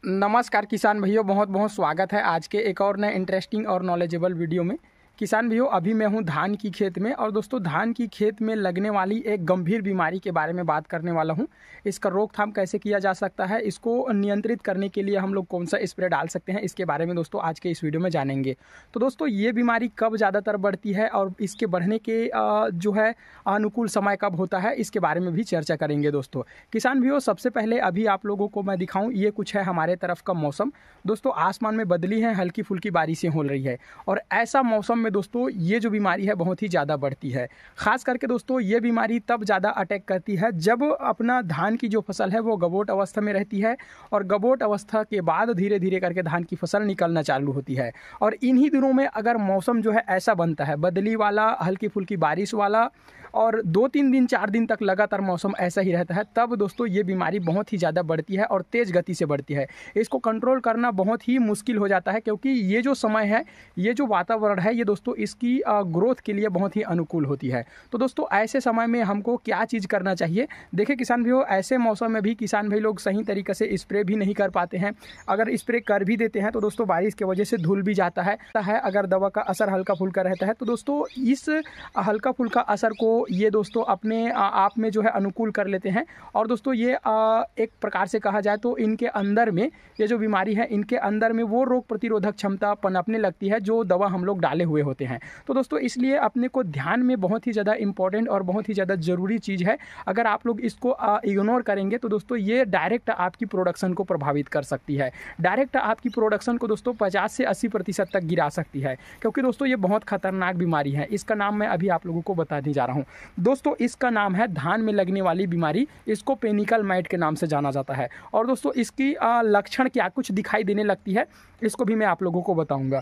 नमस्कार किसान भाइयों, बहुत बहुत स्वागत है आज के एक और नए इंटरेस्टिंग और नॉलेजेबल वीडियो में। किसान भाइयों, अभी मैं हूं धान की खेत में और दोस्तों धान की खेत में लगने वाली एक गंभीर बीमारी के बारे में बात करने वाला हूं। इसका रोकथाम कैसे किया जा सकता है, इसको नियंत्रित करने के लिए हम लोग कौन सा स्प्रे डाल सकते हैं, इसके बारे में दोस्तों आज के इस वीडियो में जानेंगे। तो दोस्तों ये बीमारी कब ज़्यादातर बढ़ती है और इसके बढ़ने के जो है अनुकूल समय कब होता है, इसके बारे में भी चर्चा करेंगे। दोस्तों किसान भाइयों, सबसे पहले अभी आप लोगों को मैं दिखाऊं, ये कुछ है हमारे तरफ का मौसम। दोस्तों आसमान में बदली है, हल्की फुल्की बारिशें हो रही है और ऐसा मौसम में दोस्तों ये जो बीमारी है बहुत ही ज़्यादा बढ़ती है। खास करके दोस्तों ये बीमारी तब ज़्यादा अटैक करती है जब अपना धान की जो फसल है वो गबोट अवस्था में रहती है और गबोट अवस्था के बाद धीरे धीरे करके धान की फसल निकलना चालू होती है। और इन्हीं दिनों में अगर मौसम जो है ऐसा बनता है, बदली वाला, हल्की फुल्की बारिश वाला और 2-3 दिन 4 दिन तक लगातार मौसम ऐसा ही रहता है, तब दोस्तों ये बीमारी बहुत ही ज़्यादा बढ़ती है और तेज़ गति से बढ़ती है। इसको कंट्रोल करना बहुत ही मुश्किल हो जाता है क्योंकि ये जो समय है, ये जो वातावरण है, ये दोस्तों इसकी ग्रोथ के लिए बहुत ही अनुकूल होती है। तो दोस्तों ऐसे समय में हमको क्या चीज़ करना चाहिए? देखिए किसान भाइयों, ऐसे मौसम में भी किसान भाई लोग सही तरीके से स्प्रे भी नहीं कर पाते हैं। अगर स्प्रे कर भी देते हैं तो दोस्तों बारिश की वजह से धुल भी जाता है। अगर दवा का असर हल्का फुल्का रहता है तो दोस्तों इस हल्का फुल्का असर को ये दोस्तों अपने आप में जो है अनुकूल कर लेते हैं। और दोस्तों ये एक प्रकार से कहा जाए तो इनके अंदर में ये जो बीमारी है, इनके अंदर में वो रोग प्रतिरोधक क्षमता पनपने लगती है जो दवा हम लोग डाले हुए होते हैं। तो दोस्तों इसलिए अपने को ध्यान में बहुत ही ज़्यादा इंपॉर्टेंट और बहुत ही ज़्यादा ज़रूरी चीज़ है। अगर आप लोग इसको इग्नोर करेंगे तो दोस्तों ये डायरेक्ट आपकी प्रोडक्शन को प्रभावित कर सकती है। डायरेक्ट आपकी प्रोडक्शन को दोस्तों 50 से 80% तक गिरा सकती है क्योंकि दोस्तों ये बहुत खतरनाक बीमारी है। इसका नाम मैं अभी आप लोगों को बताने जा रहा हूँ। दोस्तों इसका नाम है धान में लगने वाली बीमारी। इसको पेनिकल माइट के नाम से जाना जाता है। और दोस्तों इसकी लक्षण क्या कुछ दिखाई देने लगती है, इसको भी मैं आप लोगों को बताऊंगा।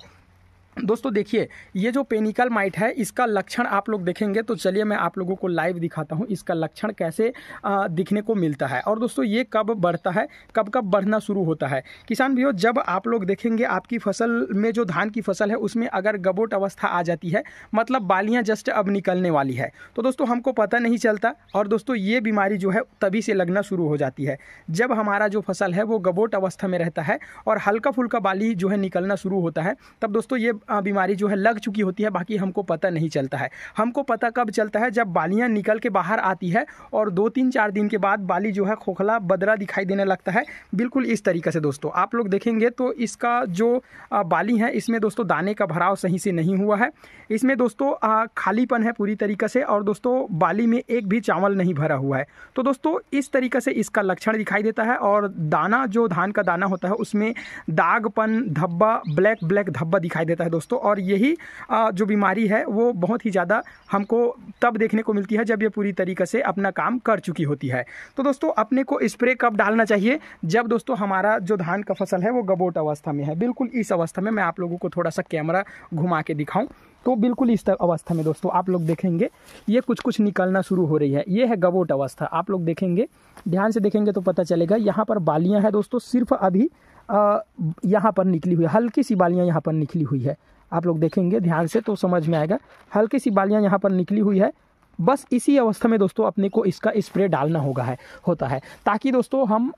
दोस्तों देखिए, ये जो पेनिकल माइट है, इसका लक्षण आप लोग देखेंगे तो चलिए मैं आप लोगों को लाइव दिखाता हूँ इसका लक्षण कैसे दिखने को मिलता है और दोस्तों ये कब बढ़ता है, कब कब बढ़ना शुरू होता है। किसान भाइयों, जब आप लोग देखेंगे आपकी फसल में जो धान की फसल है उसमें अगर गबोट अवस्था आ जाती है, मतलब बालियाँ जस्ट अब निकलने वाली है, तो दोस्तों हमको पता नहीं चलता और दोस्तों ये बीमारी जो है तभी से लगना शुरू हो जाती है जब हमारा जो फसल है वो गबोट अवस्था में रहता है और हल्का फुल्का बाली जो है निकलना शुरू होता है। तब दोस्तों ये बीमारी जो है लग चुकी होती है, बाकी हमको पता नहीं चलता है। हमको पता कब चलता है? जब बालियां निकल के बाहर आती है और 2-3-4 दिन के बाद बाली जो है खोखला बदरा दिखाई देने लगता है, बिल्कुल इस तरीके से। दोस्तों आप लोग देखेंगे तो इसका जो बाली है इसमें दोस्तों दाने का भराव सही से नहीं हुआ है। इसमें दोस्तों खालीपन है पूरी तरीके से और दोस्तों बाली में एक भी चावल नहीं भरा हुआ है। तो दोस्तों इस तरीके से इसका लक्षण दिखाई देता है और दाना, जो धान का दाना होता है, उसमें दागपन, धब्बा, ब्लैक ब्लैक धब्बा दिखाई देता है दोस्तों। और यही जो बीमारी है वो बहुत ही ज़्यादा हमको तब देखने को मिलती है जब ये पूरी तरीके से अपना काम कर चुकी होती है। तो दोस्तों अपने को स्प्रे कब डालना चाहिए? जब दोस्तों हमारा जो धान का फसल है वो गबोट अवस्था में है। बिल्कुल इस अवस्था में मैं आप लोगों को थोड़ा सा कैमरा घुमा के दिखाऊं तो बिल्कुल इस अवस्था में दोस्तों आप लोग देखेंगे ये कुछ निकलना शुरू हो रही है। ये है गबोट अवस्था। आप लोग देखेंगे, ध्यान से देखेंगे तो पता चलेगा। यहाँ पर बालियाँ हैं दोस्तों, सिर्फ अभी यहाँ पर निकली हुई है, हल्की सी बालियाँ यहाँ पर निकली हुई है। आप लोग देखेंगे ध्यान से तो समझ में आएगा, हल्की सी बालियाँ यहाँ पर निकली हुई है। बस इसी अवस्था में दोस्तों अपने को इसका स्प्रे डालना होता है ताकि दोस्तों हम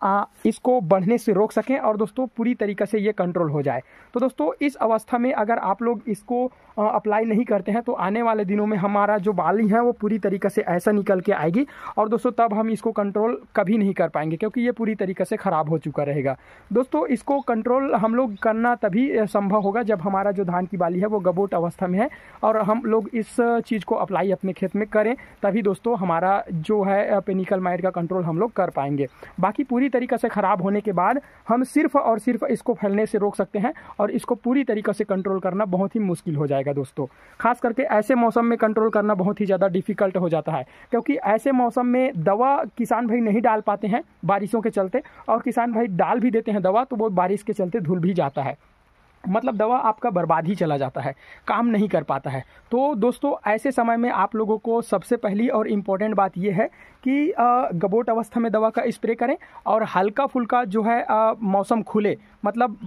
इसको बढ़ने से रोक सकें और दोस्तों पूरी तरीके से ये कंट्रोल हो जाए। तो दोस्तों इस अवस्था में अगर आप लोग इसको अप्लाई नहीं करते हैं तो आने वाले दिनों में हमारा जो बाली है वो पूरी तरीके से ऐसा निकल के आएगी और दोस्तों तब हम इसको कंट्रोल कभी नहीं कर पाएंगे क्योंकि ये पूरी तरीके से ख़राब हो चुका रहेगा। दोस्तों इसको कंट्रोल हम लोग करना तभी संभव होगा जब हमारा जो धान की बाली है वो गबोट अवस्था में है और हम लोग इस चीज़ को अप्लाई अपने खेत में करें, तभी दोस्तों हमारा जो है पेनिकल माइट का कंट्रोल हम लोग कर पाएंगे। बाकी पूरी तरीके से ख़राब होने के बाद हम सिर्फ और सिर्फ इसको फैलने से रोक सकते हैं और इसको पूरी तरीके से कंट्रोल करना बहुत ही मुश्किल हो जाएगा दोस्तों। खास करके ऐसे मौसम में कंट्रोल करना बहुत ही ज़्यादा डिफिकल्ट हो जाता है क्योंकि ऐसे मौसम में दवा किसान भाई नहीं डाल पाते हैं बारिशों के चलते, और किसान भाई डाल भी देते हैं दवा तो वो बारिश के चलते धुल भी जाता है, मतलब दवा आपका बर्बाद ही चला जाता है, काम नहीं कर पाता है। तो दोस्तों ऐसे समय में आप लोगों को सबसे पहली और इम्पोर्टेंट बात यह है कि गबोट अवस्था में दवा का स्प्रे करें और हल्का फुल्का जो है मौसम खुले, मतलब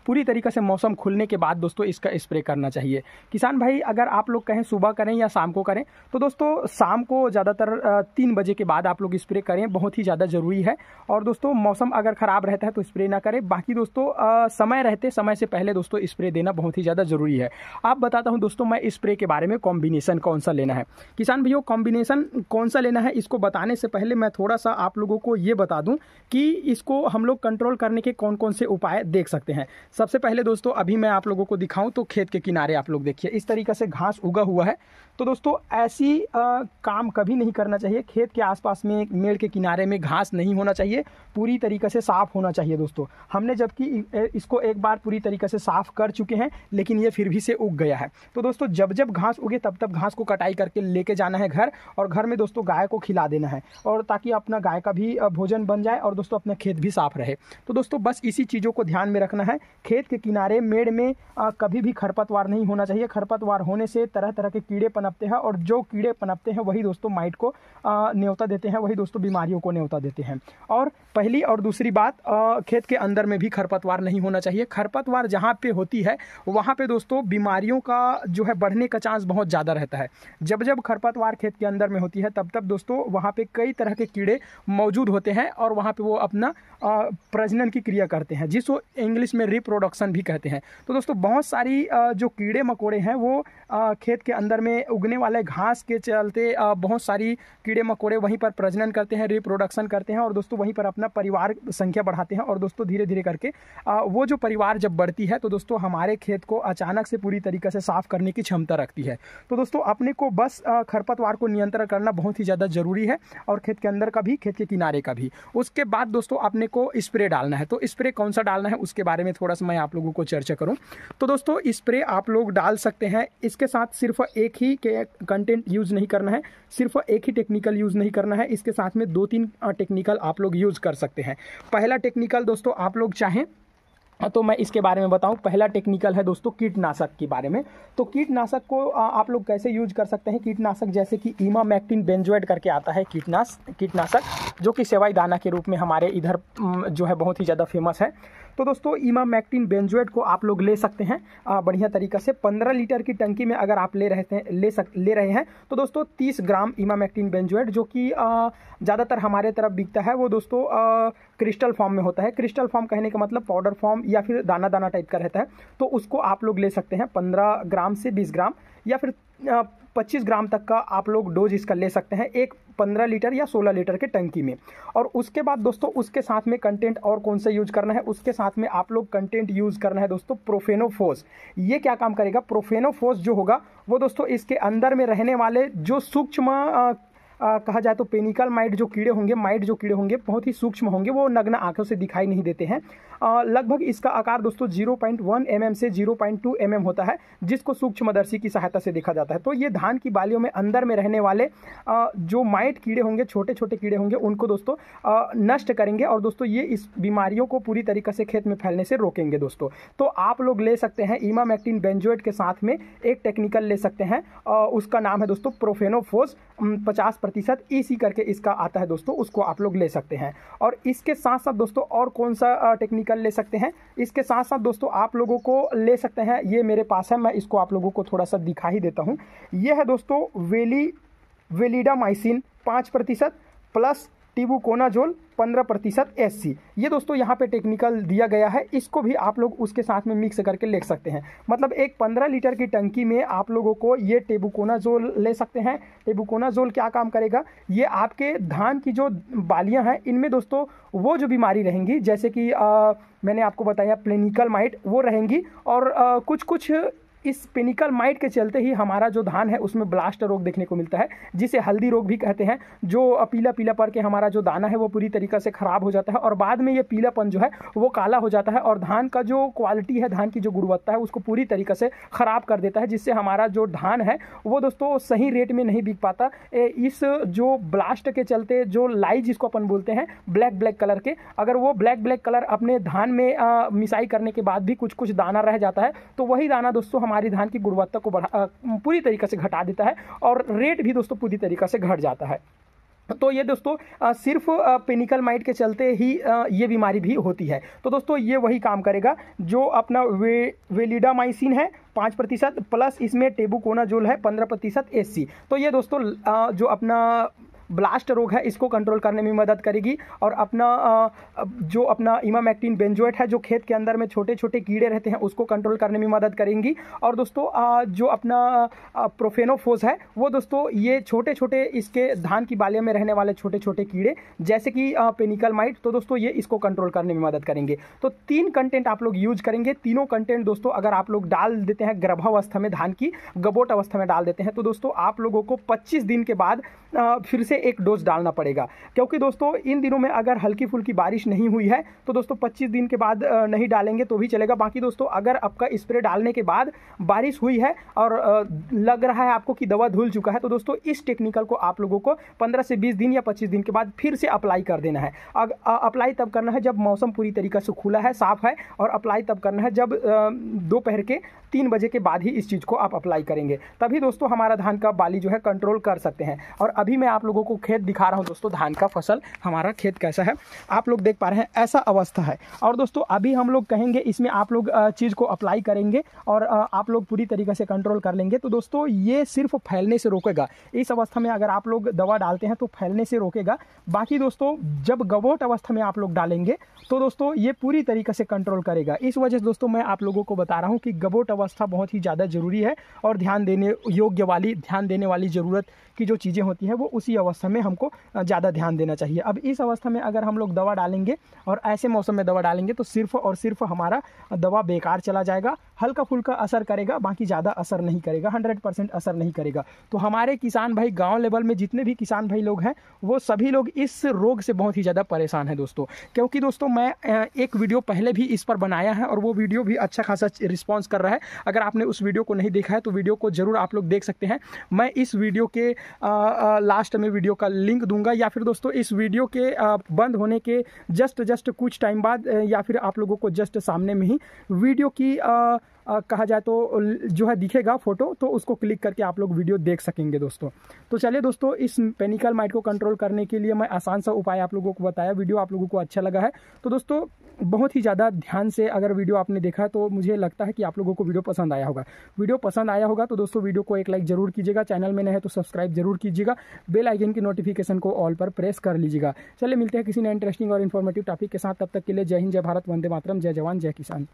पूरी तरीके से मौसम खुलने के बाद दोस्तों इसका स्प्रे करना चाहिए। किसान भाई अगर आप लोग कहें सुबह करें या शाम को करें, तो दोस्तों शाम को ज़्यादातर 3 बजे के बाद आप लोग स्प्रे करें, बहुत ही ज़्यादा ज़रूरी है। और दोस्तों मौसम अगर ख़राब रहता है तो स्प्रे ना करें, बाकी दोस्तों समय से पहले दोस्तों स्प्रे देना बहुत ही ज़्यादा ज़रूरी है। आप बताता हूं दोस्तों मैं स्प्रे के बारे में कॉम्बिनेशन कौन सा लेना है। किसान भैया कॉम्बिनेशन कौन सा लेना है इसको बताने से पहले मैं थोड़ा सा आप लोगों को ये बता दूं कि इसको हम लोग कंट्रोल करने के कौन कौन से उपाय देख सकते हैं। सबसे पहले दोस्तों अभी मैं आप लोगों को दिखाऊं तो खेत के किनारे आप लोग देखिए इस तरीके से घास उगा हुआ है। तो दोस्तों ऐसी काम कभी नहीं करना चाहिए। खेत के आसपास में मेड़ के किनारे में घास नहीं होना चाहिए, पूरी तरीके से साफ़ होना चाहिए। दोस्तों हमने जबकि इसको एक बार पूरी तरीके से साफ़ कर चुके हैं, लेकिन ये फिर भी से उग गया है। तो दोस्तों जब जब घास उगे तब तब घास को कटाई करके लेके जाना है घर, और घर में दोस्तों गाय को खिला देना है, और ताकि अपना गाय का भी भोजन बन जाए और दोस्तों अपना खेत भी साफ रहे। तो दोस्तों बस इसी चीज़ों को ध्यान में रखना है। खेत के किनारे मेड़ में कभी भी खरपतवार नहीं होना चाहिए। खरपतवार होने से तरह तरह के कीड़े पनपते हैं, और जो कीड़े पनपते हैं वही दोस्तों माइट को न्योता देते हैं, वही दोस्तों बीमारियों को न्योता देते हैं। और पहली और दूसरी बात, खेत के अंदर में भी खरपतवार नहीं होना चाहिए। खरपतवार जहाँ पे होती है वहाँ पे दोस्तों बीमारियों का जो है बढ़ने का चांस बहुत ज़्यादा रहता है। जब जब खरपतवार खेत के अंदर में होती है तब तब दोस्तों वहाँ पे कई तरह के कीड़े मौजूद होते हैं, और वहाँ पे वो अपना प्रजनन की क्रिया करते हैं, जिसको इंग्लिश में रिप्रोडक्शन भी कहते हैं। तो दोस्तों बहुत सारी जो कीड़े मकोड़े हैं वो खेत के अंदर में उगने वाले घास के चलते बहुत सारी कीड़े मकोड़े वहीं पर प्रजनन करते हैं, रिप्रोडक्शन करते हैं, और दोस्तों वहीं पर अपना परिवार संख्या बढ़ाते हैं। और दोस्तों धीरे धीरे करके वो जो परिवार जब बढ़ती है तो दोस्तों हमारे खेत को अचानक से पूरी तरीके से साफ करने की क्षमता रखती है। तो दोस्तों अपने को बस खरपतवार को नियंत्रण करना बहुत ही ज़्यादा ज़रूरी है, और खेत के अंदर का भी खेत के किनारे का भी। उसके बाद दोस्तों अपने को स्प्रे डालना है। तो स्प्रे कौन सा डालना है उसके बारे में थोड़ा सा मैं आप लोगों को चर्चा करूं। तो दोस्तों स्प्रे आप लोग डाल सकते हैं, इसके साथ सिर्फ एक ही के कंटेंट यूज़ नहीं करना है, सिर्फ एक ही टेक्निकल यूज़ नहीं करना है, इसके साथ में 2-3 टेक्निकल आप लोग यूज़ कर सकते हैं। पहला टेक्निकल दोस्तों आप लोग चाहें तो मैं इसके बारे में बताऊं। पहला टेक्निकल है दोस्तों कीटनाशक के बारे में। तो कीटनाशक को आप लोग कैसे यूज कर सकते हैं। कीटनाशक जैसे कि इमामेक्टिन बेंजोएट करके आता है कीटनाशक, जो कि सेवाई दाना के रूप में हमारे इधर जो है बहुत ही ज़्यादा फेमस है। तो दोस्तों इमामेक्टिन बेंजोएट को आप लोग ले सकते हैं बढ़िया तरीक़ा से। 15 लीटर की टंकी में अगर आप ले रहे हैं तो दोस्तों 30 ग्राम इमामेक्टिन बेंजोएट, जो कि ज़्यादातर हमारे तरफ बिकता है, वो दोस्तों क्रिस्टल फॉर्म में होता है। क्रिस्टल फॉर्म कहने का मतलब पाउडर फॉर्म या फिर दाना दाना टाइप का रहता है। तो उसको आप लोग ले सकते हैं 15 ग्राम से 20 ग्राम या फिर 25 ग्राम तक का आप लोग डोज इसका ले सकते हैं एक 15 लीटर या 16 लीटर के टंकी में। और उसके बाद दोस्तों उसके साथ में कंटेंट और कौन सा यूज करना है, उसके साथ में आप लोग कंटेंट यूज करना है दोस्तों प्रोफेनोफोस। ये क्या काम करेगा, प्रोफेनोफोस जो होगा वो दोस्तों इसके अंदर में रहने वाले जो सूक्ष्म कहा जाए तो पेनिकल माइट जो कीड़े होंगे बहुत ही सूक्ष्म होंगे, वो नग्न आंखों से दिखाई नहीं देते हैं। लगभग इसका आकार दोस्तों 0.1 mm से 0.2 mm होता है, जिसको सूक्ष्मदर्शी की सहायता से देखा जाता है। तो ये धान की बालियों में अंदर में रहने वाले जो माइट कीड़े होंगे, छोटे छोटे कीड़े होंगे, उनको दोस्तों नष्ट करेंगे, और दोस्तों ये इस बीमारियों को पूरी तरीके से खेत में फैलने से रोकेंगे दोस्तों। तो आप लोग ले सकते हैं इमामेक्टिन बेंजोएट के साथ में एक टेक्निकल ले सकते हैं, उसका नाम है दोस्तों प्रोफेनोफोस 50% ईसी करके इसका आता है दोस्तों, उसको आप लोग ले सकते हैं। और इसके साथ साथ दोस्तों और कौन सा टेक्निकल ले सकते हैं, इसके साथ साथ दोस्तों आप लोगों को ले सकते हैं, ये मेरे पास है, मैं इसको आप लोगों को थोड़ा सा दिखा ही देता हूं। यह है दोस्तों वेलिडामाइसिन 5% प्लस टिबुकोनाजोल 15% SC। ये दोस्तों यहाँ पे टेक्निकल दिया गया है, इसको भी आप लोग उसके साथ में मिक्स करके ले सकते हैं। मतलब एक 15 लीटर की टंकी में आप लोगों को ये टेबुकोनाजोल ले सकते हैं। टेबुकोनाजोल क्या काम करेगा, ये आपके धान की जो बालियां हैं इनमें दोस्तों वो जो बीमारी रहेंगी, जैसे कि मैंने आपको बताया प्लेनिकल माइट, वो रहेंगी, और कुछ इस पेनिकल माइट के चलते ही हमारा जो धान है उसमें ब्लास्ट रोग देखने को मिलता है, जिसे हल्दी रोग भी कहते हैं, जो पीला पीला पड़ के हमारा जो दाना है वो पूरी तरीके से ख़राब हो जाता है, और बाद में ये पीलापन जो है वो काला हो जाता है, और धान का जो क्वालिटी है, धान की जो गुणवत्ता है उसको पूरी तरीके से ख़राब कर देता है, जिससे हमारा जो धान है वो दोस्तों सही रेट में नहीं बिक पाता। इस जो ब्लास्ट के चलते जो लाई जिसको अपन बोलते हैं ब्लैक कलर के, अगर वो ब्लैक कलर अपने धान में मिसाई करने के बाद भी कुछ दाना रह जाता है, तो वही दाना दोस्तों हमारी धान की गुणवत्ता को पूरी तरीके से घटा देता है, और रेट भी दोस्तों पूरी तरीके से घट जाता है। तो ये दोस्तों सिर्फ पेनिकल माइट के चलते ही ये बीमारी भी होती है। तो दोस्तों ये वही काम करेगा जो अपना वेलिडामाइसिन है 5% प्लस इसमें टेबुकोनाजोल है 15% एससी। तो ये दोस्तों जो अपना ब्लास्ट रोग है इसको कंट्रोल करने में मदद करेगी। और अपना जो अपना इमामेक्टिन बेंजोएट है जो खेत के अंदर में छोटे छोटे कीड़े रहते हैं उसको कंट्रोल करने में मदद करेंगी। और दोस्तों जो अपना प्रोफेनोफोस है वो दोस्तों ये छोटे छोटे इसके धान की बालियों में रहने वाले छोटे छोटे कीड़े जैसे कि पेनिकल माइट, तो दोस्तों ये इसको कंट्रोल करने में मदद करेंगे। तो 3 कंटेंट आप लोग यूज करेंगे। तीनों कंटेंट दोस्तों अगर आप लोग डाल देते हैं गर्भावस्था में, धान की गबोट अवस्था में डाल देते हैं, तो दोस्तों आप लोगों को 25 दिन के बाद फिर से एक डोज डालना पड़ेगा। क्योंकि दोस्तों इन दिनों में अगर हल्की फुल्की बारिश नहीं हुई है तो दोस्तों 25 दिन के बाद नहीं डालेंगे तो भी चलेगा। बाकी दोस्तों अगर आपका स्प्रे डालने के बाद बारिश हुई है और लग रहा है आपको कि दवा धुल चुका है, तो दोस्तों इस टेक्निकल को आप लोगों को 15 से 20 दिन या 25 दिन के बाद फिर से अप्लाई कर देना है। अप्लाई तब करना है जब मौसम पूरी तरीके से खुला है, साफ है, और अप्लाई तब करना है जब दोपहर के 3 बजे के बाद ही इस चीज़ को आप अप्लाई करेंगे, तभी दोस्तों हमारा धान का बाली जो है कंट्रोल कर सकते हैं। और अभी मैं आप लोगों को खेत दिखा रहा हूं दोस्तों, धान का फसल हमारा खेत कैसा है आप लोग देख पा रहे हैं, ऐसा अवस्था है। और दोस्तों अभी हम लोग कहेंगे इसमें आप लोग चीज़ को अप्लाई करेंगे और आप लोग पूरी तरीके से कंट्रोल कर लेंगे, तो दोस्तों ये सिर्फ फैलने से रोकेगा। इस अवस्था में अगर आप लोग दवा डालते हैं तो फैलने से रोकेगा। बाकी दोस्तों जब गबोट अवस्था में आप लोग डालेंगे तो दोस्तों ये पूरी तरीके से कंट्रोल करेगा। इस वजह से दोस्तों मैं आप लोगों को बता रहा हूँ कि गबोट अवस्था बहुत ही ज़्यादा ज़रूरी है और ध्यान देने योग्य वाली, ध्यान देने वाली ज़रूरत की जो चीज़ें होती हैं वो उसी अवस्था में हमको ज़्यादा ध्यान देना चाहिए। अब इस अवस्था में अगर हम लोग दवा डालेंगे और ऐसे मौसम में दवा डालेंगे तो सिर्फ और सिर्फ हमारा दवा बेकार चला जाएगा, हल्का फुल्का असर करेगा, बाकी ज़्यादा असर नहीं करेगा, 100% असर नहीं करेगा। तो हमारे किसान भाई गांव लेवल में जितने भी किसान भाई लोग हैं वो सभी लोग इस रोग से बहुत ही ज़्यादा परेशान हैं दोस्तों। क्योंकि दोस्तों मैं एक वीडियो पहले भी इस पर बनाया है और वो वीडियो भी अच्छा खासा रिस्पॉन्स कर रहा है। अगर आपने उस वीडियो को नहीं देखा है तो वीडियो को ज़रूर आप लोग देख सकते हैं। मैं इस वीडियो के लास्ट में वीडियो का लिंक दूंगा, या फिर दोस्तों इस वीडियो के बंद होने के जस्ट कुछ टाइम बाद या फिर आप लोगों को जस्ट सामने में ही वीडियो की कहा जाए तो जो है दिखेगा फोटो, तो उसको क्लिक करके आप लोग वीडियो देख सकेंगे दोस्तों। तो चलिए दोस्तों इस पेनिकल माइट को कंट्रोल करने के लिए मैं आसान सा उपाय आप लोगों को बताया। वीडियो आप लोगों को अच्छा लगा है तो दोस्तों बहुत ही ज़्यादा ध्यान से अगर वीडियो आपने देखा तो मुझे लगता है कि आप लोगों को वीडियो पसंद आया होगा। वीडियो पसंद आया होगा तो दोस्तों वीडियो को एक लाइक जरूर कीजिएगा, चैनल में नए है तो सब्सक्राइब जरूर कीजिएगा, बेल आइकन की नोटिफिकेशन को ऑल पर प्रेस कर लीजिएगा। चलिए मिलते हैं किसी नए इंटरेस्टिंग और इन्फॉर्मेटिव टॉपिक के साथ, तब तक के लिए जय हिंद, जय भारत, वंदे मातरम, जय जवान, जय किसान।